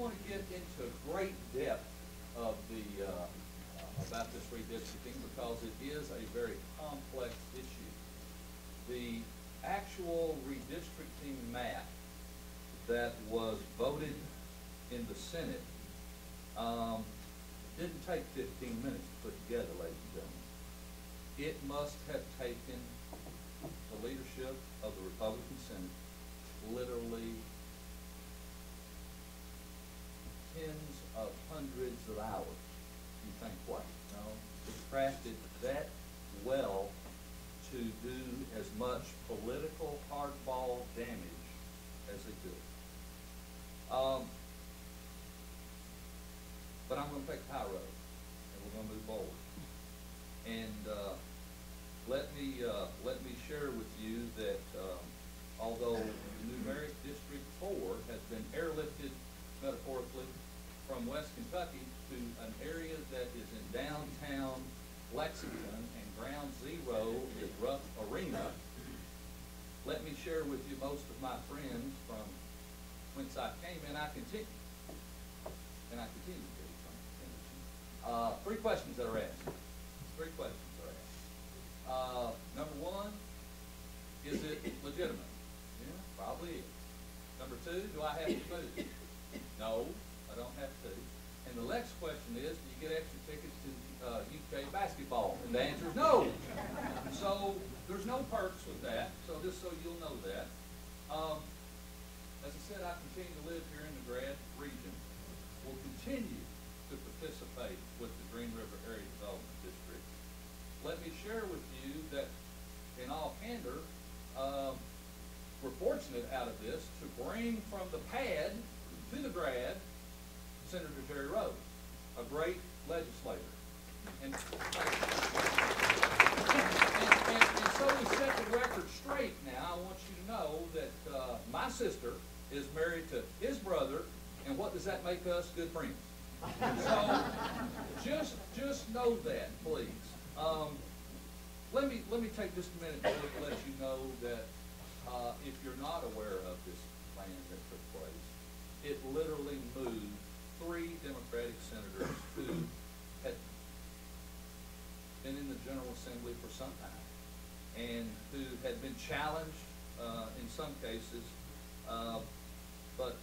want to get into great depth of the about this redistricting because it is a very complex issue. The actual redistricting map that was voted in the Senate didn't take 15 minutes to put together, ladies and gentlemen. It must have taken the leadership of the Republican Senate literally tens of hundreds of hours. You think, what? No, it's crafted that well to do as much political hardball damage as it could. But I'm going to take the high road, and we're going to move forward. And let me share with you that although numeric District 4 has been airlifted metaphorically from West Kentucky to an area that is in downtown Lexington and ground zero is Rupp Arena, let me share with you most of my friends from whence I came, and I continue to do from. Three questions that are asked. Number one, is it legitimate? Yeah, probably is. Number two, do I have to move? No, I don't have to. And the next question is, do you get extra tickets to UK basketball? And the answer is no. So there's no perks with that, so just so you'll know that. As I said, I continue to live here in the GRADD region. We'll continue to participate with the Green River Area Development District. Let me share with you that, in all candor, we're fortunate out of this to bring from the pad to the GRADD Senator Jerry Rhoads, a great legislator. And so we set the record straight now. I want you to know that my sister is married to his brother, and what does that make us? Good friends. So just know that, please. Let me take just a minute to let you know that if you're not aware of this plan that took place, it literally moved 3 Democratic senators who had been in the General Assembly for some time and who had been challenged in some cases, but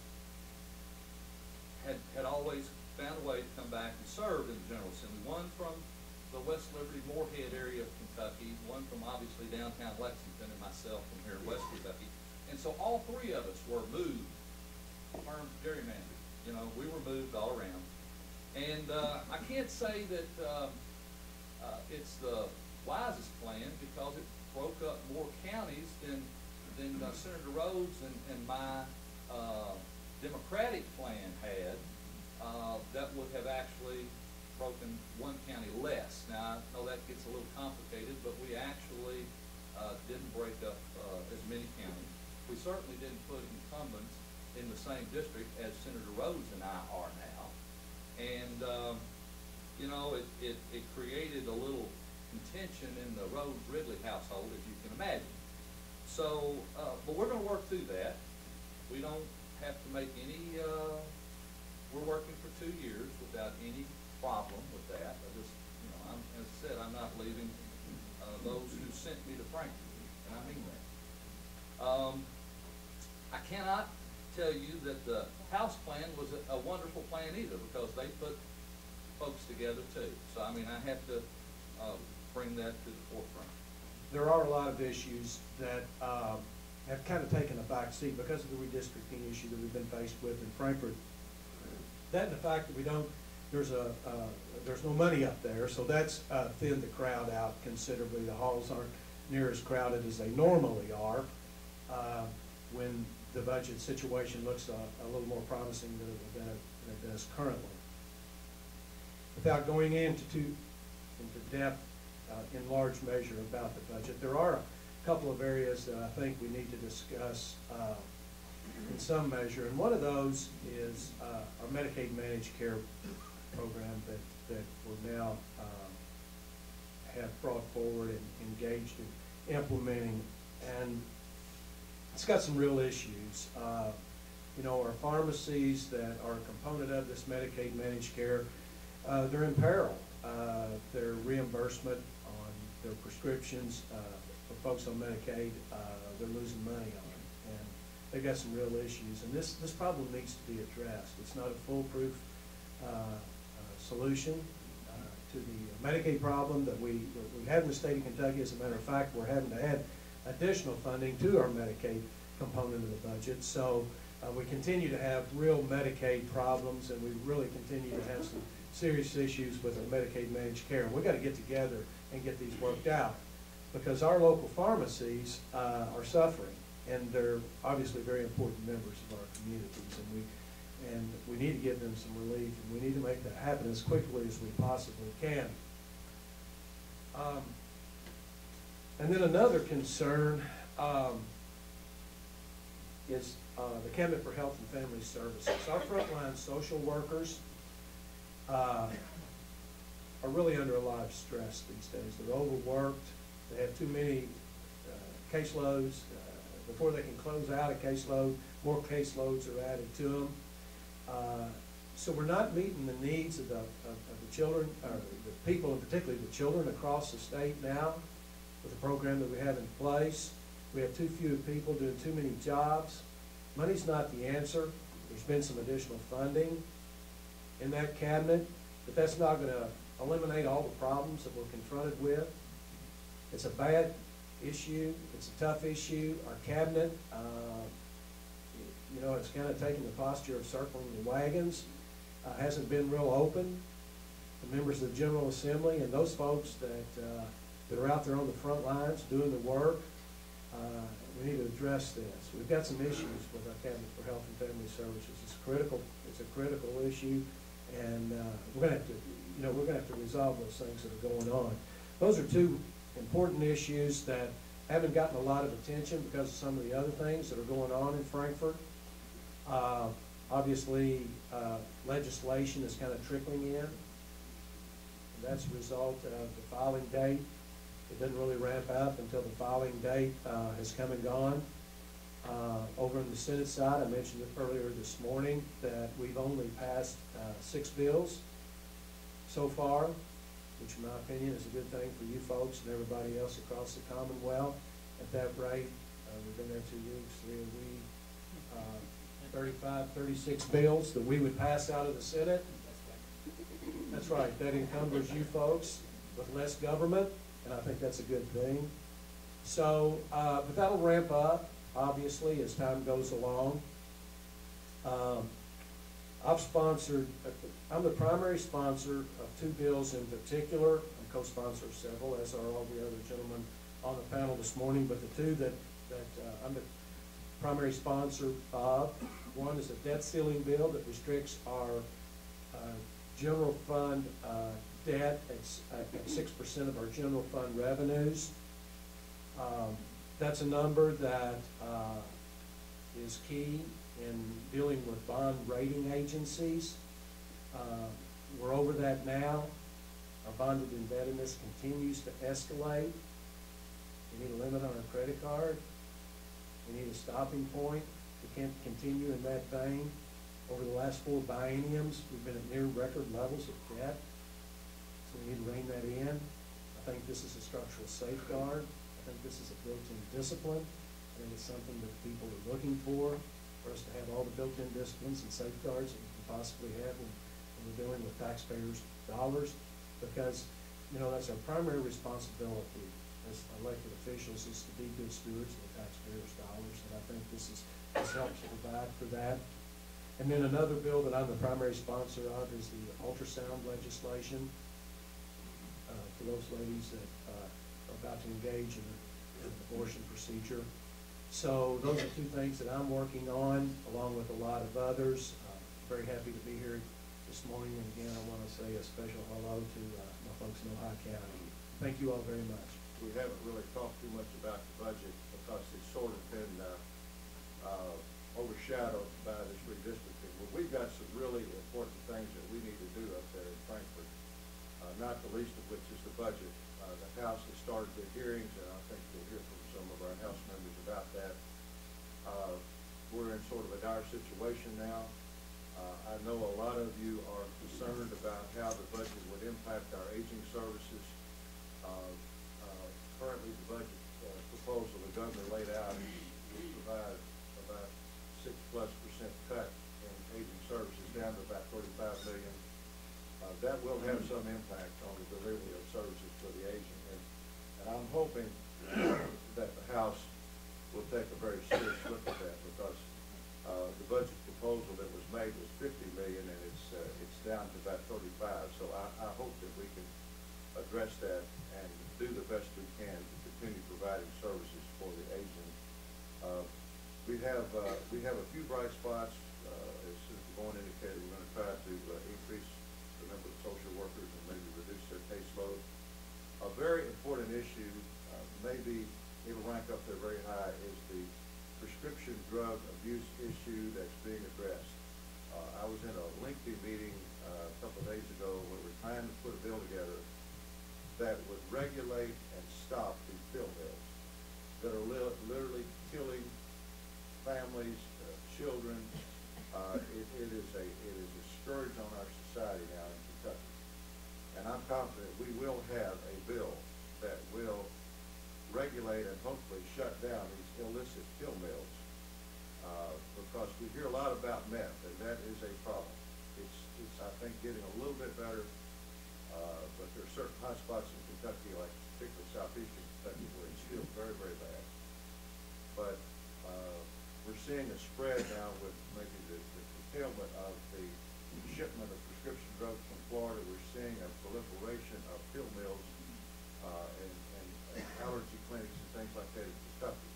had always found a way to come back and serve in the General Assembly. One from the West Liberty, Moorhead area of Kentucky, one from obviously downtown Lexington, and myself from here in West Kentucky. And so all 3 of us were moved, gerrymandered. You know, we were moved all around. And I can't say that it's the wisest plan because it broke up more counties than Senator Rhoads and my Democratic plan had. That would have actually broken 1 county less. Now, I know that gets a little complicated, but we actually didn't break up as many counties. We certainly didn't put incumbents in the same district as Senator Rhoads and I are now. And, you know, it created a little contention in the Rhoads-Ridley household, as you can imagine. So, but we're going to work through that. We don't have to make any, we're working for 2 years without any problem with that. I just, you know, as I said, I'm not leaving those who sent me to Frankfurt, and I mean that. I cannot tell you that the House plan was a wonderful plan either, because they put folks together too. So, I mean, I have to bring that to the forefront. There are a lot of issues that have kind of taken a back seat because of the redistricting issue that we've been faced with in Frankfurt. That and the fact that we don't, there's no money up there, so that's thinned the crowd out considerably. The halls aren't near as crowded as they normally are when the budget situation looks a little more promising than it does currently. Without going into depth in large measure about the budget, there are a couple of areas that I think we need to discuss in some measure, and one of those is our Medicaid managed care program that we're now have brought forward and engaged in implementing, and it's got some real issues. You know, our pharmacies that are a component of this Medicaid managed care, they're in peril. Their reimbursement on their prescriptions for folks on Medicaid, they're losing money on. And they've got some real issues. And this problem needs to be addressed. It's not a foolproof solution to the Medicaid problem that we have in the state of Kentucky. As a matter of fact, we're having to add additional funding to our Medicaid component of the budget. So we continue to have real Medicaid problems, and we really continue to have some serious issues with our Medicaid managed care. And we've got to get together and get these worked out, because our local pharmacies are suffering, and they're obviously very important members of our communities, and we need to give them some relief, and we need to make that happen as quickly as we possibly can. And then another concern is the Cabinet for Health and Family Services. Our frontline social workers are really under a lot of stress these days. They're overworked. They have too many caseloads. Before they can close out a caseload, more caseloads are added to them. So we're not meeting the needs of the children, or the people, and particularly the children across the state now with the program that we have in place. We have too few people doing too many jobs. Money's not the answer. There's been some additional funding in that cabinet, but that's not going to eliminate all the problems that we're confronted with. It's a bad issue. It's a tough issue. Our cabinet, you know, it's kind of taken the posture of circling the wagons. Hasn't been real open. The members of the General Assembly and those folks that are out there on the front lines doing the work, we need to address this. We've got some issues with our Cabinet for Health and Family Services. It's critical. It's a critical issue, and we're going to have to, you know, we're going to have to resolve those things that are going on. Those are two important issues that haven't gotten a lot of attention because of some of the other things that are going on in Frankfort. Obviously, legislation is kind of trickling in, and that's a result of the filing date. It doesn't really ramp up until the filing date has come and gone. Over on the Senate side, I mentioned it earlier this morning that we've only passed 6 bills so far, which in my opinion is a good thing for you folks and everybody else across the Commonwealth. At that rate, we've been there 2 weeks, 3 a week, 35, 36 bills that we would pass out of the Senate. That's right, that encumbers you folks with less government, and I think that's a good thing. So, but that'll ramp up, obviously, as time goes along. I'm the primary sponsor of 2 bills in particular. I'm co-sponsor of several, as are all the other gentlemen on the panel this morning, but the 2 that I'm the primary sponsor of, one is a debt ceiling bill that restricts our general fund debt at 6% of our general fund revenues. That's a number that is key in dealing with bond rating agencies. We're over that now. Our bonded indebtedness continues to escalate. We need a limit on our credit card. We need a stopping point. We can't continue in that vein. Over the last 4 bienniums, we've been at near record levels of debt. So we need to rein that in. I think this is a structural safeguard. I think this is a built-in discipline. I think it's something that people are looking for us to have all the built-in disciplines and safeguards that we can possibly have when we're dealing with taxpayers' dollars, because, you know, that's our primary responsibility as elected officials, is to be good stewards of the taxpayers' dollars, and I think this helps to provide for that. And then another bill that I'm the primary sponsor of is the ultrasound legislation for those ladies that are about to engage in an abortion procedure. So those are 2 things that I'm working on, along with a lot of others. Very happy to be here this morning, and again, I want to say a special hello to my folks in Ohio County. Thank you all very much. We haven't really talked too much about the budget because it's sort of been overshadowed by this redistricting. But we've got some really important things that we need to do up there in Frankfort, not the least of which is the budget. The House has started the hearings, and I think we'll hear from some of our House members about that. We're in sort of a dire situation now. I know a lot of you are concerned about how the budget would impact our aging services. Currently, the budget proposal the governor laid out would provide about 6+% cut in aging services down to about $35 million. That will have some impact on the delivery of services for the aging, and I'm hoping that the House will take a very serious look at that, because the budget proposal that was made was $50 million, and it's down to about 35. So I hope that we can address that and do the best we can to continue providing services for the aging. We have a few bright spots. As Senator Bowen indicated, we're going to try to increase the number of social workers and maybe reduce their caseload. A very important issue, maybe it'll rank up there very high, is the prescription drug abuse issue that's being addressed. I was in a lengthy meeting a couple of days ago where we're trying to put a bill together that would regulate and stop these pill mills that are literally killing families, children. It is a scourge on our society now in Kentucky. And I'm confident we will have a bill that will regulate and hopefully shut down these illicit pill mills, because we hear a lot about meth, and that is a problem. It's I think getting a little bit better, but there are certain hot spots in Kentucky, like particularly southeastern Kentucky, where it's still very, very bad. But we're seeing a spread now with maybe the curtailment of the shipment of prescription drugs from Florida. We're seeing a proliferation of pill mills and allergy clinics and things like that in Kentucky.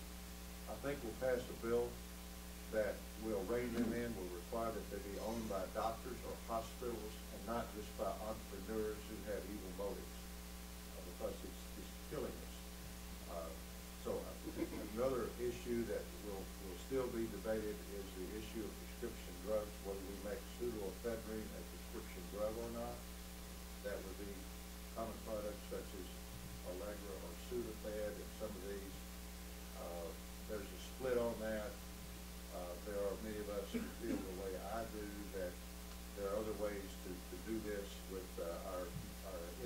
I think we'll pass a bill that will rein them in, will require that they be owned by doctors or hospitals and not just by entrepreneurs who have evil motives, because it's killing us. So another issue that will still be debated is the issue of prescription drugs, whether we make pseudoephedrine a prescription drug or not. That would be common products such as Allegra or Sudafed and some of these. There's a split on that. There are many of us who feel the way I do, that there are other ways to do this with our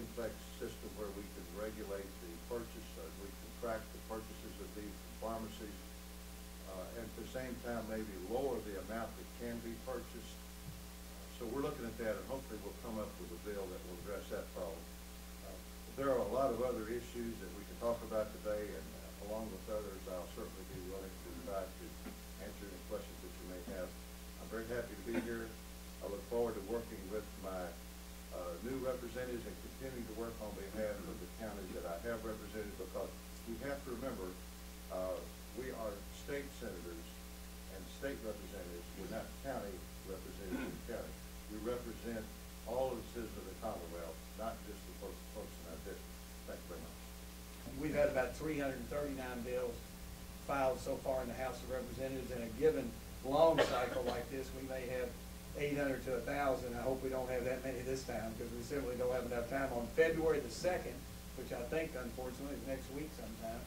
inflex system, where we can regulate the purchase, we can track the purchases of these from pharmacies, and at the same time maybe lower the amount that can be purchased. So we're looking at that, and hopefully we'll come up with a bill that will address that problem. There are a lot of other issues that we can talk about today, and along with others, I'll certainly be willing to try to answer any questions that you may have. I'm very happy to be here. I look forward to working with my new representatives and continuing to work on behalf of the counties that I have represented, because we have to remember we are state senators and state representatives. We're not county representatives in the county. We represent all of the citizens of the Commonwealth, not just the folks in our district. Thank you very much. We've had about 339 bills filed so far in the House of Representatives. In a given long cycle like this, we may have 800 to 1,000. I hope we don't have that many this time, because we simply don't have enough time. On February the 2nd, which I think unfortunately is next week sometime,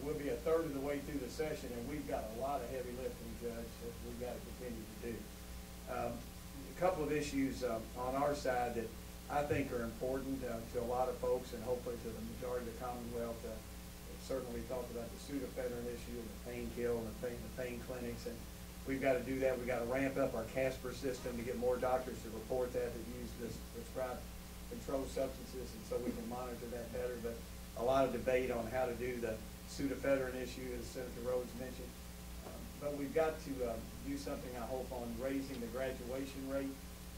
we'll be a third of the way through the session, and we've got a lot of heavy lifting, Judge, that we've got to continue to do. A couple of issues on our side that I think are important to a lot of folks, and hopefully to the majority of the Commonwealth. Certainly we talked about the pseudoephedrine issue and the pain kill and the pain clinics, and we've got to do that. We've got to ramp up our CASPR system to get more doctors to report that use this prescribed controlled substances, and so we can monitor that better. But a lot of debate on how to do the pseudoephedrine issue, as Senator Rhoads mentioned. But we've got to do something, I hope, on raising the graduation rate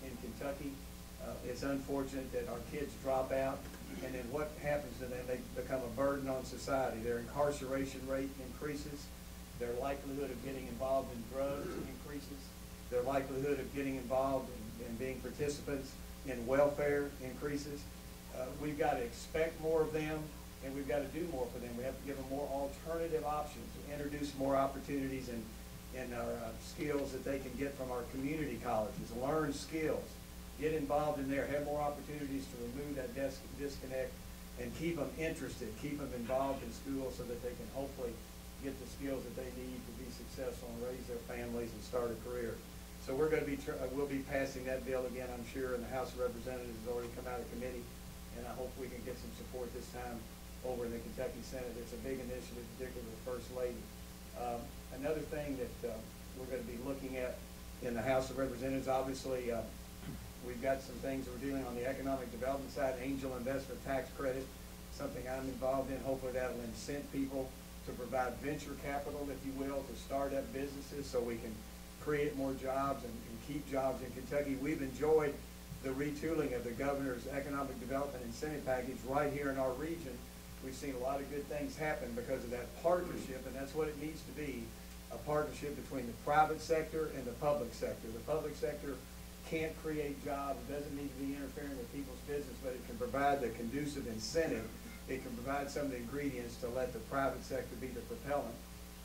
in Kentucky. It's unfortunate that our kids drop out, and then what happens to them? They become a burden on society. Their incarceration rate increases. Their likelihood of getting involved in drugs increases. Their likelihood of getting involved in being participants in welfare increases. We've got to expect more of them, and we've got to do more for them. We have to give them more alternative options, introduce more opportunities in our skills that they can get from our community colleges, learn skills, get involved in there, have more opportunities to remove that disconnect, and keep them interested, keep them involved in school so that they can hopefully get the skills that they need to be successful and raise their families and start a career. So we're going to be, we'll be passing that bill again, I'm sure, and the House of Representatives has already come out of committee, and I hope we can get some support this time over in the Kentucky Senate. It's a big initiative, particularly with the First Lady. Another thing that we're going to be looking at in the House of Representatives, obviously, we've got some things that we're doing on the economic development side, angel investment tax credit, something I'm involved in. Hopefully that'll incent people to provide venture capital, if you will, to start up businesses so we can create more jobs and keep jobs in Kentucky. We've enjoyed the retooling of the governor's economic development incentive package right here in our region. We've seen a lot of good things happen because of that partnership, and that's what it needs to be, a partnership between the private sector and the public sector. The public sector can't create jobs, it doesn't need to be interfering with people's business, but it can provide the conducive incentive. It can provide some of the ingredients to let the private sector be the propellant.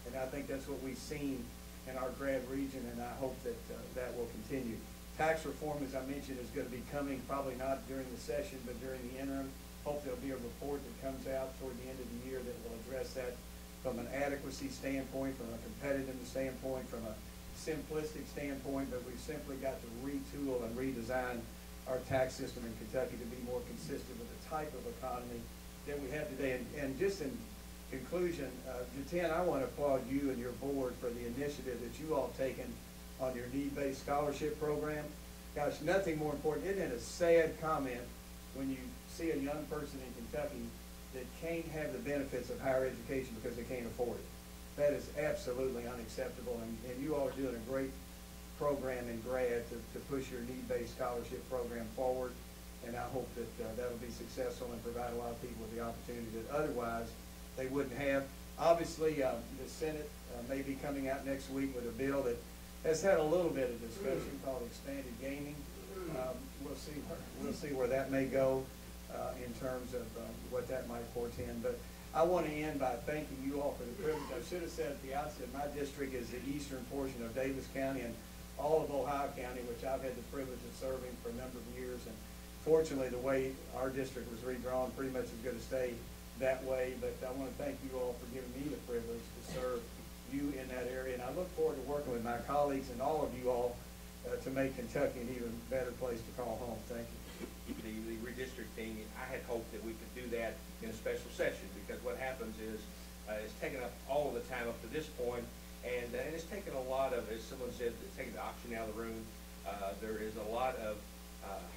And I think that's what we've seen in our GRADD region, and I hope that that will continue. Tax reform, as I mentioned, is going to be coming, probably not during the session, but during the interim. Hope there'll be a report that comes out toward the end of the year that will address that from an adequacy standpoint, from a competitiveness standpoint, from a simplistic standpoint, but we've simply got to retool and redesign our tax system in Kentucky to be more consistent with the type of economy that we have today. And just in conclusion, Jatan, I want to applaud you and your board for the initiative that you all taken on your need-based scholarship program. Gosh, nothing more important. Isn't it a sad comment when you see a young person in Kentucky that can't have the benefits of higher education because they can't afford it? That is absolutely unacceptable, and you all are doing a great program in GRADD to push your need-based scholarship program forward, and I hope that that'll be successful and provide a lot of people with the opportunity that otherwise they wouldn't have. Obviously, the Senate may be coming out next week with a bill that has had a little bit of discussion called expanded gaming. We'll see where that may go in terms of what that might portend. But I want to end by thanking you all for the privilege. I should have said at the outset, my district is the eastern portion of Davis County and all of Ohio County, which I've had the privilege of serving for a number of years. And fortunately, the way our district was redrawn pretty much is going to stay that way. But I want to thank you all for giving me the privilege to serve you in that area. And I look forward to working with my colleagues and all of you all to make Kentucky an even better place to call home. Thank you. The redistricting, I had hoped that we could do that in a special session, because what happens is it's taken up all of the time up to this point, and it's taken a lot of, as someone said, it's taken the oxygen out of the room. There is a lot of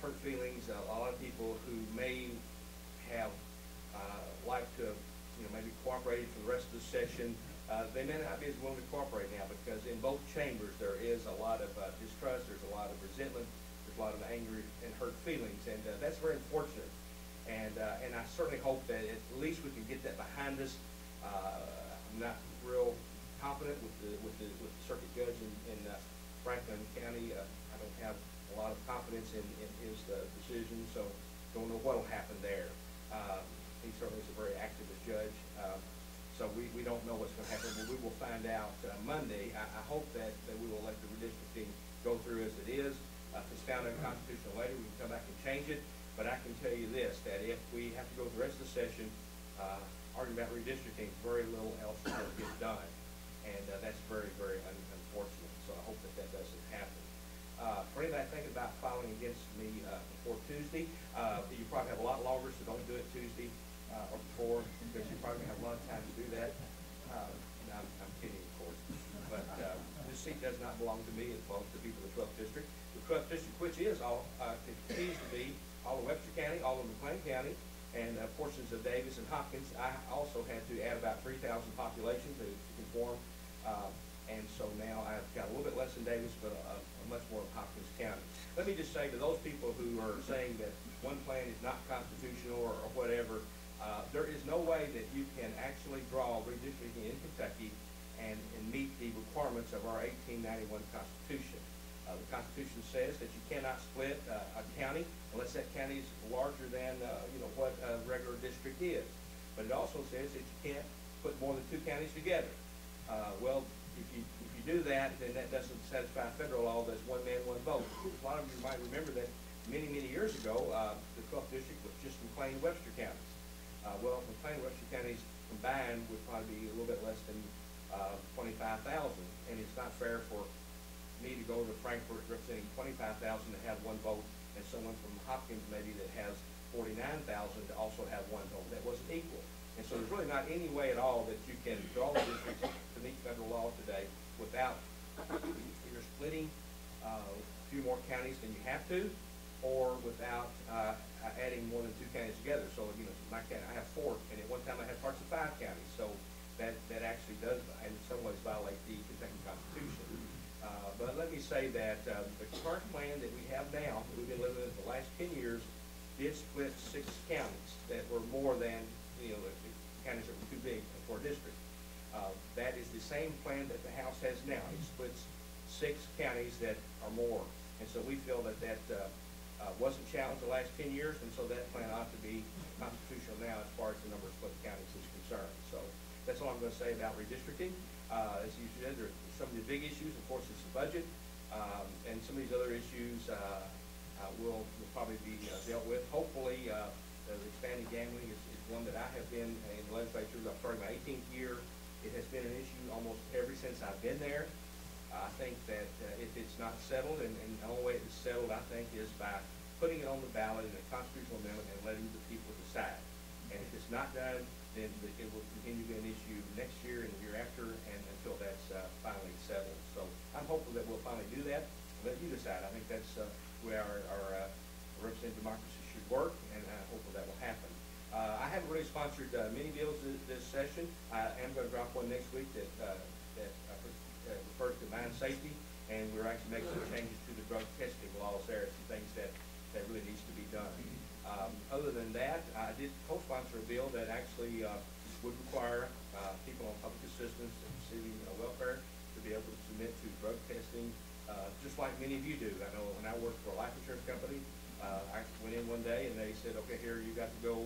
hurt feelings, a lot of people who may have liked to have, maybe cooperated for the rest of the session. They may not be as willing to cooperate now, because in both chambers there is a lot of distrust, there's a lot of resentment, there's a lot of anger and hurt feelings, and that's very unfortunate. And I certainly hope that at least we can get that behind us. I'm not real confident with the circuit judge in Franklin County. I don't have a lot of confidence in his decision, so don't know what will happen there. He certainly is a very activist judge. So we don't know what's going to happen, but we will find out Monday. I hope that we will let the redistricting go through as it is. If it's found unconstitutional later, we can come back and change it. But I can tell you this, that if we have to go through the rest of the session arguing about redistricting, very little else will get done. And that's very, very unfortunate. So I hope that that doesn't happen. For anybody thinking about filing against me before Tuesday, you probably have a lot longer, so don't do it Tuesday or before, because you probably have a lot of time to do that. I'm kidding, of course. But this seat does not belong to me. It belongs to the people of the 12th District. The 12th District, which is continues to be all of Webster County, all of McLean County, and portions of Davis and Hopkins. I also had to add about 3,000 population to conform. And so now I've got a little bit less than Davis, but much more of Hopkins County. Let me just say to those people who are saying that one plan is not constitutional or whatever, there is no way that you can actually draw redistricting in Kentucky and meet the requirements of our 1891 Constitution. The Constitution says that you cannot split a county unless that county is larger than what a regular district is. But it also says that you can't put more than 2 counties together. Well, if you do that, then that doesn't satisfy federal law. That's one man, one vote. A lot of you might remember that many years ago, the 12th District was just McLean and Webster counties. Well, McLean and Webster counties combined would probably be a little bit less than 25,000, and it's not fair for me to go to Frankfurt representing 25,000 to have one vote, and someone from Hopkins maybe that has 49,000 to also have one vote. That wasn't equal. And so there's really not any way at all that you can draw the districts to meet federal law today without either splitting a few more counties than you have to, or without adding more than 2 counties together. So, you know, my county, I have 4, and at one time I had parts of 5 counties. So that actually does, in some ways, violate the Kentucky Constitution. But let me say that the current plan that we have now, that we've been living with the last 10 years, did split 6 counties that were more than, you know, the counties that were too big for a district. That is the same plan that the House has now. It splits 6 counties that are more. And so we feel that wasn't challenged the last 10 years, and so that plan ought to be constitutional now as far as the number of split counties is concerned. So that's all I'm going to say about redistricting. As you said, there's some of the big issues, of course, is the budget, and some of these other issues will probably be dealt with. Hopefully, the expanding gambling is one that I have been in the legislature. I'm starting my 18th year. It has been an issue almost ever since I've been there. I think that if it's not settled, and the only way it's settled, I think, is by putting it on the ballot in a constitutional amendment and letting the people decide. And if it's not done, then it will continue to be an issue next year and the year after, and until that's finally settled. So I'm hopeful that we'll finally do that and let you decide. I think that's where our representative democracy should work, and I hope that will happen. I haven't really sponsored many bills this session. I am going to drop one next week that refers to mine safety, and we're actually making some changes to the drug testing laws there, some things that really needs to be done. Other than that, I did co-sponsor a bill that actually would require people on public assistance and receiving welfare to be able to submit to drug testing, just like many of you do. I know when I worked for a life insurance company, I went in one day and they said, okay, here, you got to go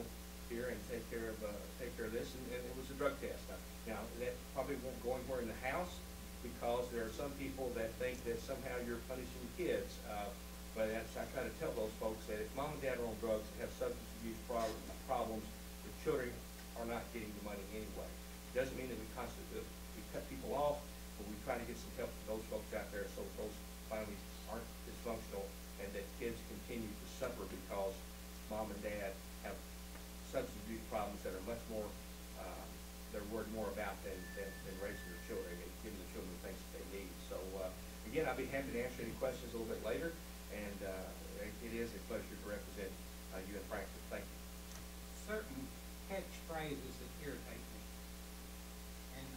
here and take care of this, and it was a drug test. Now, that probably won't go anywhere in the House, because there are some people that think that somehow you're punishing kids. But as I try to tell those folks that if mom and dad are on drugs and have substance abuse problems, the children are not getting the money anyway. It doesn't mean that we cut people off, but we try to get some help to those folks out there so those families aren't dysfunctional and that kids continue to suffer because mom and dad have substance abuse problems that are much more, they're worried more about than raising their children and giving the children the things that they need. So again, I'll be happy to answer any questions a little bit later, and it is a pleasure to represent you in Frankfurt. Thank you. Certain catchphrases that irritate me, and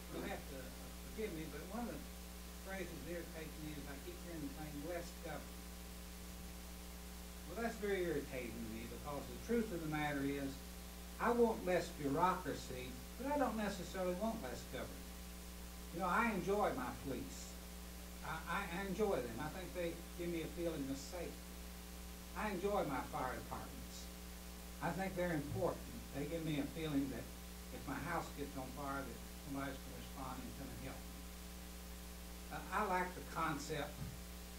you'll have to forgive me, but one of the phrases that irritates me is I keep hearing the thing, less government. Well, that's very irritating to me, because the truth of the matter is I want less bureaucracy, but I don't necessarily want less government. You know, I enjoy my police. I enjoy them. I think they give me a feeling of safety. I enjoy my fire departments. I think they're important. They give me a feeling that if my house gets on fire, that somebody's going to respond and come and help me. I like the concept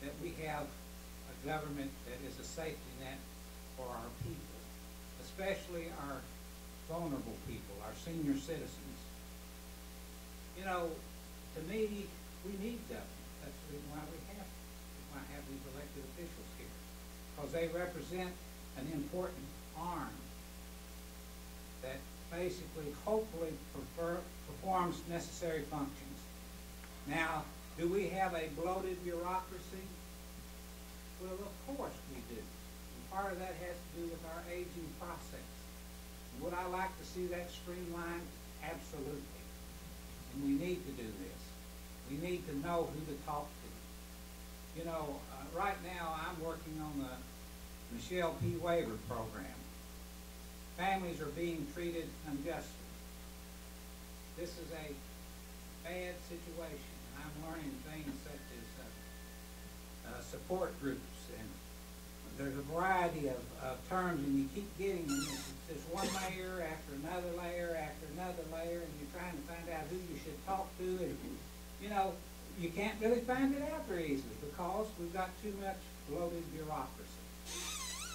that we have a government that is a safety net for our people, especially our vulnerable people, our senior citizens. You know, to me, we need government. That's the reason why we have these elected officials here, because they represent an important arm that basically, hopefully, performs necessary functions. Now, do we have a bloated bureaucracy? Well, of course we do. And part of that has to do with our aging process. Would I like to see that streamlined? Absolutely. And we need to do this. We need to know who to talk to. You know, right now I'm working on the Michelle P. Waiver program. Families are being treated unjustly. This is a bad situation. And I'm learning things such as support groups, and there's a variety of terms, and you keep getting them. There's one layer after another layer after another layer, and you're trying to find out who you should talk to, and you know, you can't really find it out very easily because we've got too much bloated bureaucracy.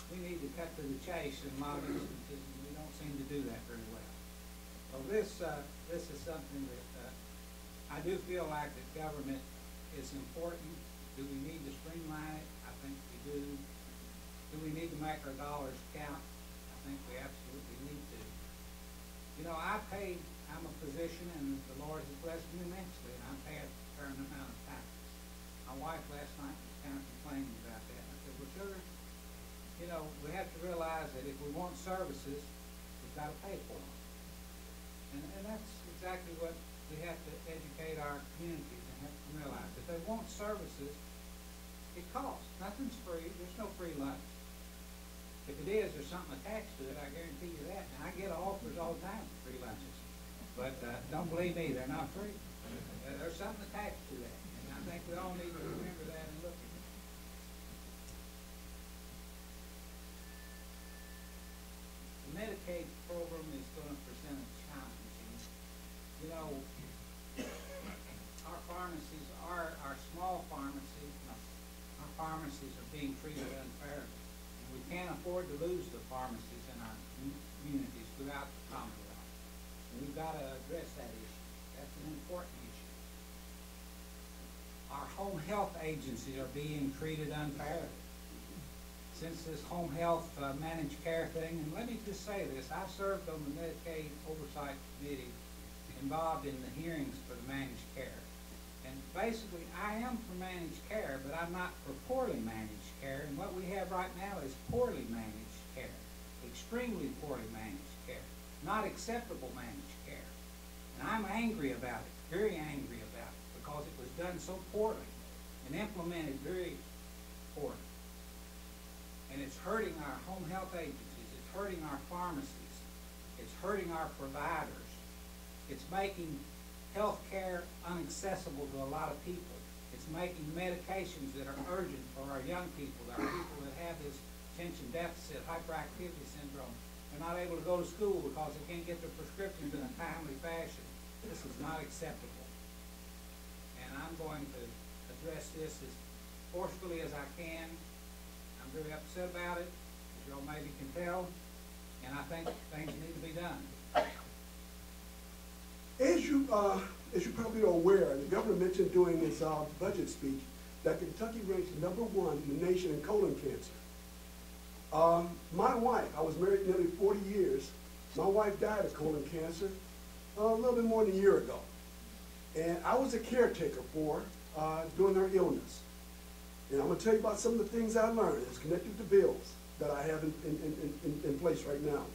We need to cut to the chase in a lot of instances, and we don't seem to do that very well. Well, this is something that, I do feel like that government is important. Do we need to streamline it? I think we do. Do we need to make our dollars count? I think we absolutely need to. You know, I'm a physician, and the Lord has blessed me immensely, and I pay a certain amount of taxes. My wife last night was kind of complaining about that. I said, well, sugar, you know, we have to realize that if we want services, we've got to pay for them. And that's exactly what we have to educate our communities and have to realize. If they want services, it costs. Nothing's free. There's no free lunch. If it is, there's something attached to it. I guarantee you that. And I get offers all the time for free lunches. But don't believe me, they're not free. There's something attached to that. And I think we all need to remember that and look at it. The Medicaid program is going to present a challenge. You know, our pharmacies are, our small pharmacies, our pharmacies are being treated unfairly. And we can't afford to lose the pharmacies in our communities throughout the Commonwealth. And we've got to address that issue. That's an important issue. Our home health agencies are being treated unfairly. Since this home health managed care thing, and let me just say this, I served on the Medicaid Oversight Committee involved in the hearings for the managed care. And basically, I am for managed care, but I'm not for poorly managed care. And what we have right now is poorly managed care, extremely poorly managed care, not acceptable managed care. And I'm angry about it, very angry about it, because it was done so poorly and implemented very poorly. And it's hurting our home health agencies, it's hurting our pharmacies, it's hurting our providers. It's making health care inaccessible to a lot of people. It's making medications that are urgent for our young people, our people that have this attention deficit, hyperactivity syndrome. They're not able to go to school because they can't get their prescriptions in a timely fashion. This is not acceptable. And I'm going to address this as forcefully as I can. I'm very upset about it, as you all maybe can tell, and I think things need to be done. As you probably are aware, the governor mentioned during his budget speech that Kentucky ranks #1 in the nation in colon cancer. My wife, I was married nearly 40 years. My wife died of colon cancer a little bit more than a year ago. And I was a caretaker for her during her illness. And I'm going to tell you about some of the things I learned as connected to bills that I have in place right now.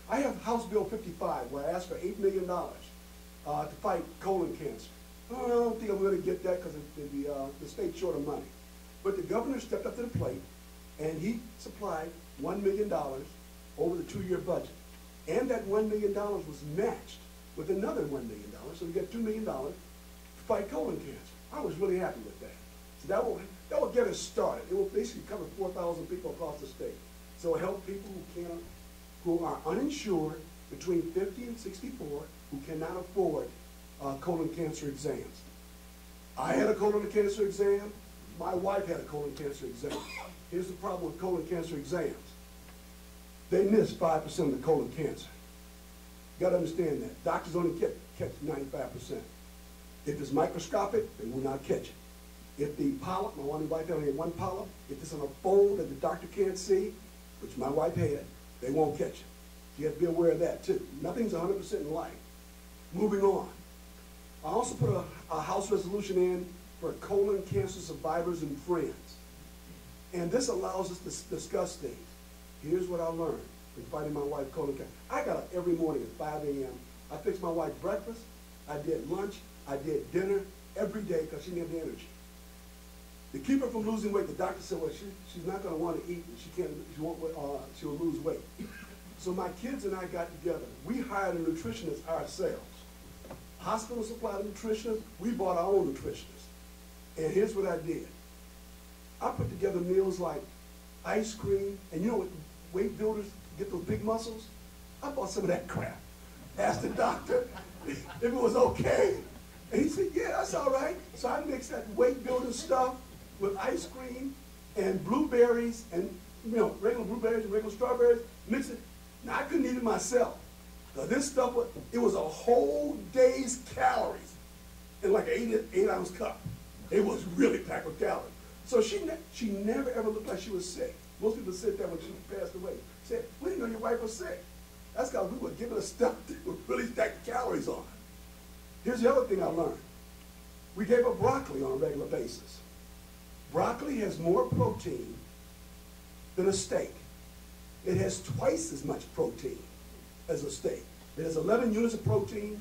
I have House Bill 55, where I asked for $8 million to fight colon cancer. I don't think I'm going to get that because the state's short of money. But the governor stepped up to the plate, and he supplied $1 million over the 2-year budget. And that $1 million was matched with another $1 million, so we got $2 million to fight colon cancer. I was really happy with that. So that will get us started. It will basically cover 4,000 people across the state. So it'll help people who are uninsured between 50 and 64 who cannot afford colon cancer exams. I had a colon cancer exam. My wife had a colon cancer exam. Here's the problem with colon cancer exams. They miss 5% of the colon cancer. You gotta understand that. Doctors only catch 95%. If it's microscopic, they will not catch it. If the polyp, my wife only had 1 polyp, if it's in a fold that the doctor can't see, which my wife had, they won't catch it. You have to be aware of that too. Nothing's 100% in life. Moving on. I also put a House resolution in for colon cancer survivors and friends. And this allows us to discuss things. Here's what I learned in fighting my wife colon cancer. I got up every morning at 5 a.m. I fixed my wife breakfast. I did lunch. I did dinner every day because she needed the energy. To keep her from losing weight, the doctor said, well, she's not going to want to eat, and she'll lose weight. So my kids and I got together. We hired a nutritionist ourselves. Hospital supplied a nutritionist. We bought our own nutritionist. And here's what I did. I put together meals like ice cream, and you know what weight builders get those big muscles? I bought some of that crap. Asked the doctor if it was okay. And he said, yeah, that's all right. So I mixed that weight building stuff with ice cream and blueberries and, regular blueberries and regular strawberries, mix it. Now, I couldn't eat it myself. Now, this stuff, it was a whole day's calories in like an 8-ounce cup. It was really packed with calories. So she never ever looked like she was sick. Most people said that when she passed away. Said, we didn't know your wife was sick. That's because we were giving her stuff that would really stack the calories on. Here's the other thing I learned. We gave her broccoli on a regular basis. Broccoli has more protein than a steak. It has twice as much protein as a steak. It has 11 units of protein,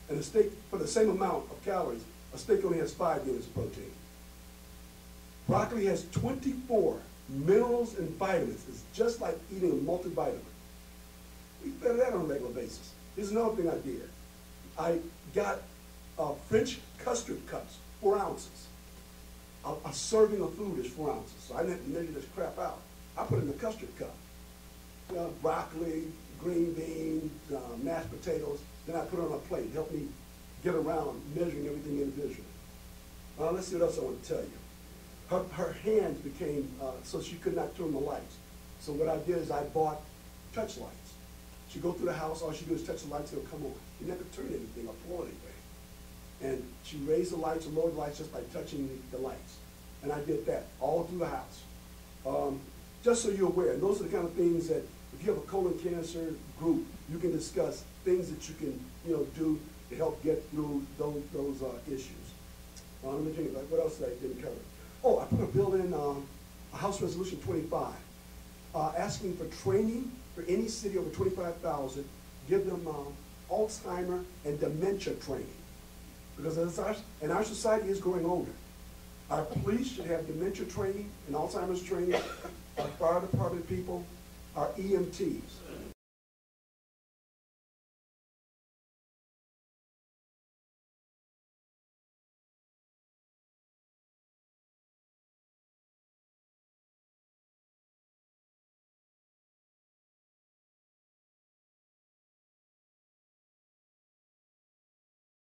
and a steak, for the same amount of calories, a steak only has 5 units of protein. Broccoli has 24 minerals and vitamins. It's just like eating a multivitamin. We fed that on a regular basis. Here's another thing I did. I got French custard cups, 4 ounces. A serving of food is 4 ounces, so I didn't have to measure this crap out. I put it in the custard cup. Broccoli, green beans, mashed potatoes, then I put it on a plate. It helped me get around measuring everything individually. Let's see what else I want to tell you. Her hands became, so she could not turn the lights. So what I did is I bought touch lights. She'd go through the house, all she do is touch the lights, they'll come on. She never turned anything or pull anything. And she raised the lights or lowered the lights just by touching the lights. And I did that all through the house. Just so you're aware, and those are the kind of things that if you have a colon cancer group, you can discuss things that you can do to help get through those issues. Let me think, what else did I didn't cover? Oh, I put a bill in House Resolution 25, asking for training for any city over 25,000, give them Alzheimer and dementia training. Because our society is growing older. Our police should have dementia training and Alzheimer's training, our fire department people, our EMTs.